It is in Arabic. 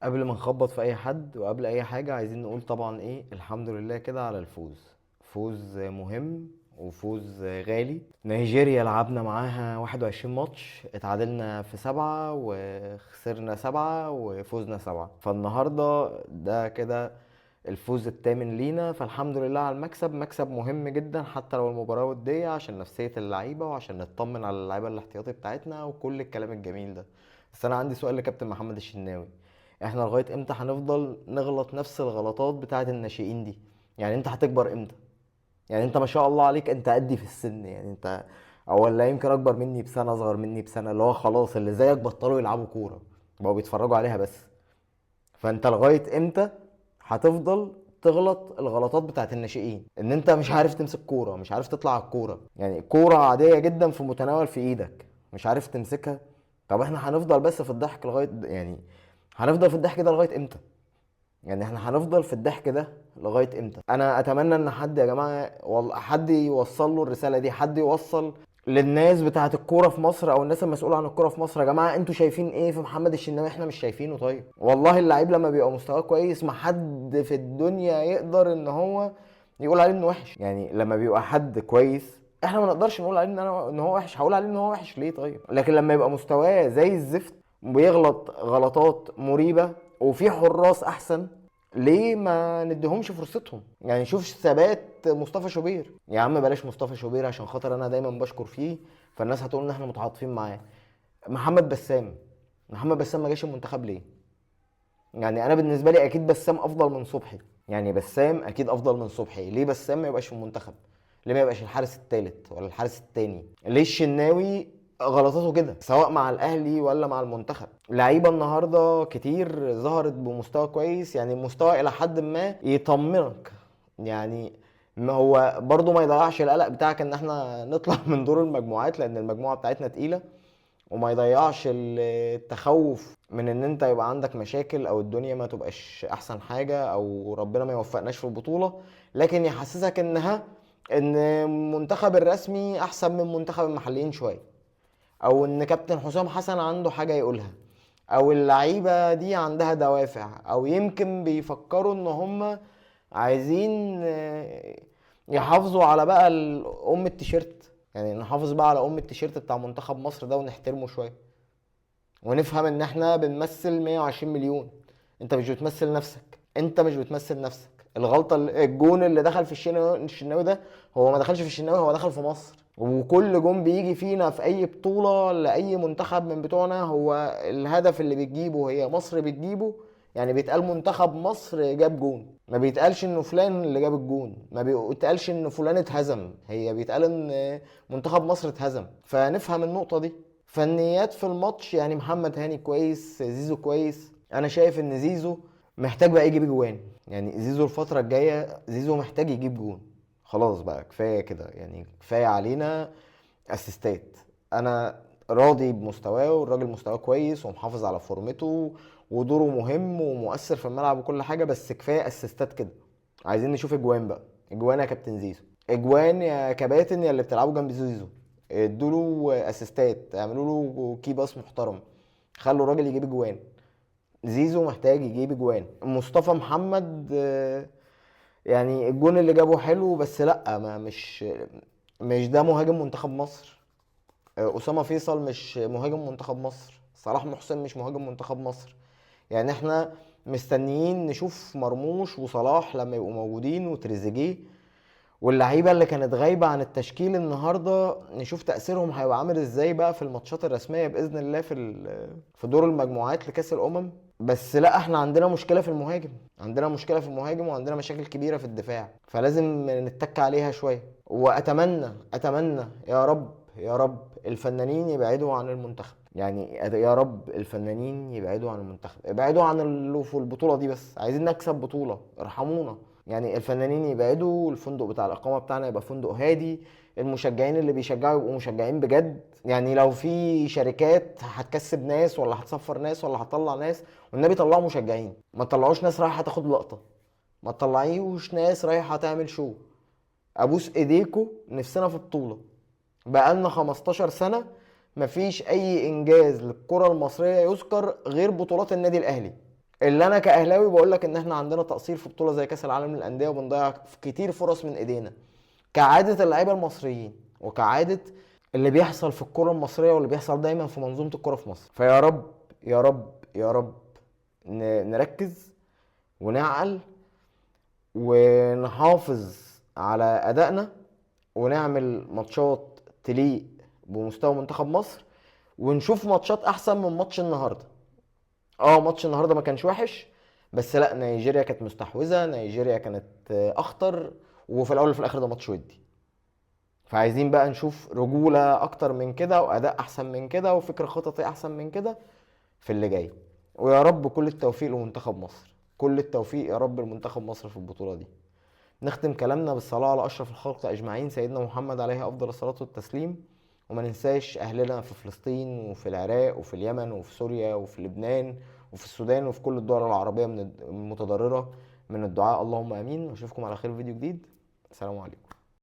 قبل ما نخبط في اي حد وقبل اي حاجة عايزين نقول طبعا الحمد لله كده على الفوز. فوز مهم وفوز غالي. نيجيريا لعبنا معاها 21 ماتش، اتعادلنا في 7 وخسرنا 7 وفوزنا 7، فالنهاردة ده كده الفوز الثامن لينا، فالحمد لله على المكسب. مكسب مهم جدا حتى لو المباراة ودية، عشان نفسية اللعيبة وعشان نطمن على اللعيبة الاحتياطي بتاعتنا وكل الكلام الجميل ده. بس انا عندي سؤال لكابتن محمد الشناوي: احنا لغاية امتى هنفضل نغلط نفس الغلطات بتاعة الناشئين دي؟ يعني انت هتكبر امتى؟ يعني انت ما شاء الله عليك، انت قدي في السن، يعني انت او ولا يمكن اكبر مني بسنة، اصغر مني بسنة، اللي هو خلاص اللي زيك بطلوا يلعبوا كورة، بقوا بيتفرجوا عليها بس. فانت لغاية امتى هتفضل تغلط الغلطات بتاعت الناشئين؟ ان انت مش عارف تمسك كورة، مش عارف تطلع على الكورة، يعني كورة عادية جدا في متناول في ايدك مش عارف تمسكها. طب احنا هنفضل بس في الضحك لغاية يعني هنفضل في الضحك ده لغاية امتى؟ يعني احنا هنفضل في الضحك ده لغايه امتى؟ انا اتمنى ان حد يا جماعه، والله حد يوصل له الرساله دي، حد يوصل للناس بتاعه الكوره في مصر او الناس المسؤوله عن الكوره في مصر: يا جماعه انتوا شايفين ايه في محمد الشناوي احنا مش شايفينه؟ طيب والله اللعيب لما بيبقى مستواه كويس ما حد في الدنيا يقدر ان هو يقول عليه انه وحش. يعني لما بيبقى حد كويس احنا ما نقدرش نقول عليه ان هو وحش. هقول عليه ان هو وحش ليه؟ طيب لكن لما يبقى مستواه زي الزفت، بيغلط غلطات مريبه، وفي حراس احسن، ليه ما نديهمش فرصتهم؟ يعني شوف ثبات مصطفى شوبير. يا عم بلاش مصطفى شوبير عشان خاطر انا دايما بشكر فيه، فالناس هتقول ان احنا متعاطفين معاه. محمد بسام، محمد بسام ما جاش المنتخب ليه؟ يعني انا بالنسبه لي اكيد بسام افضل من صبحي، يعني بسام اكيد افضل من صبحي، ليه بسام ما يبقاش في المنتخب؟ ليه ما يبقاش الحارس الثالث ولا الحارس الثاني؟ ليه الشناوي غلطاته كده سواء مع الاهلي ولا مع المنتخب؟ لعيبه النهارده كتير ظهرت بمستوى كويس، يعني مستوى الى حد ما يطمنك. يعني ما هو برضو ما يضيعش القلق بتاعك ان احنا نطلع من دور المجموعات، لان المجموعه بتاعتنا تقيله، وما يضيعش التخوف من ان انت يبقى عندك مشاكل او الدنيا ما تبقاش احسن حاجة او ربنا ما يوفقناش في البطولة، لكن يحسسك ان المنتخب الرسمي احسن من منتخب المحليين شوية، او ان كابتن حسام حسن عنده حاجة يقولها، او اللعيبة دي عندها دوافع، او يمكن بيفكروا ان هم عايزين يحافظوا على بقى ام التيشيرت. يعني نحافظ بقى على ام التيشيرت بتاع منتخب مصر ده ونحترمه شوية، ونفهم ان احنا بنمثل 120 مليون. انت مش بتمثل نفسك، انت مش بتمثل نفسك. الغلطه الجون اللي دخل في الشناوي ده، هو ما دخلش في الشناوي، هو دخل في مصر. وكل جون بيجي فينا في اي بطوله لاي منتخب من بتوعنا، هو الهدف اللي بتجيبه هي مصر بتجيبه. يعني بيتقال منتخب مصر جاب جون، ما بيتقالش انه فلان اللي جاب الجون، ما بيتقالش ان فلان اتهزم، هي بيتقال ان منتخب مصر اتهزم. فنفهم النقطه دي. فنيات في الماتش، يعني محمد هاني كويس، زيزو كويس. انا شايف ان زيزو محتاج بقى يجيب جوان. يعني زيزو الفترة الجاية زيزو محتاج يجيب جون. خلاص بقى كفاية كده، يعني كفاية علينا اسيستات. انا راضي بمستواه، والراجل مستواه كويس ومحافظ على فورمته ودوره مهم ومؤثر في الملعب وكل حاجة، بس كفاية اسيستات كده. عايزين نشوف اجوان بقى، اجوان يا كابتن زيزو، اجوان يا كباتن يا اللي بتلعبوا جنب زيزو. ادوا له اسيستات، اعملوا له كي باس محترم، خلوا الراجل يجيب اجوان. زيزو محتاج يجيب اجوان. مصطفى محمد يعني الجون اللي جابه حلو، بس لا، ما مش ده مهاجم منتخب مصر. اسامه فيصل مش مهاجم منتخب مصر، صلاح محسن مش مهاجم منتخب مصر. يعني احنا مستنيين نشوف مرموش وصلاح لما يبقوا موجودين وتريزيجيه واللعيبه اللي كانت غايبه عن التشكيل النهارده، نشوف تاثيرهم هيبقى عامل ازاي بقى في الماتشات الرسميه باذن الله في دور المجموعات لكاس الامم. بس لا، احنا عندنا مشكله في المهاجم، عندنا مشكله في المهاجم وعندنا مشاكل كبيره في الدفاع، فلازم نتك عليها شويه. واتمنى يا رب يا رب الفنانين يبعدوا عن المنتخب. يعني يا رب الفنانين يبعدوا عن المنتخب، ابعدوا عن اللي في البطوله دي، بس عايزين نكسب بطوله، ارحمونا. يعني الفنانين يبعدوا، الفندق بتاع الإقامة بتاعنا يبقى فندق هادي، المشجعين اللي بيشجعوا يبقوا مشجعين بجد. يعني لو في شركات هتكسب ناس ولا هتسفر ناس ولا هتطلع ناس، والنبي طلعوا مشجعين، ما تطلعوش ناس رايحة تاخد لقطة، ما تطلعيوش ناس رايحة تعمل شو. ابوس ايديكوا، نفسنا في بطولة. بقالنا 15 سنة مفيش اي انجاز للكرة المصرية يذكر غير بطولات النادي الاهلي. اللي انا كاهلاوي بقول لك ان احنا عندنا تقصير في بطوله زي كاس العالم للانديه، وبنضيع كتير فرص من ايدينا كعاده اللعيبه المصريين، وكعاده اللي بيحصل في الكره المصريه، واللي بيحصل دايما في منظومه الكره في مصر. فيا رب يا رب يا رب نركز ونعقل ونحافظ على ادائنا، ونعمل ماتشات تليق بمستوى منتخب مصر، ونشوف ماتشات احسن من ماتش النهارده. ماتش النهارده ما كانش وحش، بس لا، نيجيريا كانت مستحوذه، نيجيريا كانت اخطر، وفي الاول وفي الاخر ده ماتش ودي. فعايزين بقى نشوف رجوله اكتر من كده، واداء احسن من كده، وفكر خططي احسن من كده في اللي جاي. ويا رب كل التوفيق لمنتخب مصر، كل التوفيق يا رب لمنتخب مصر في البطوله دي. نختم كلامنا بالصلاه على اشرف الخلق اجمعين، سيدنا محمد عليه افضل الصلاه والتسليم. وما ننساش اهلنا في فلسطين وفي العراق وفي اليمن وفي سوريا وفي لبنان وفي السودان وفي كل الدول العربيه من المتضرره من الدعاء. اللهم امين. واشوفكم على خير في فيديو جديد. السلام عليكم.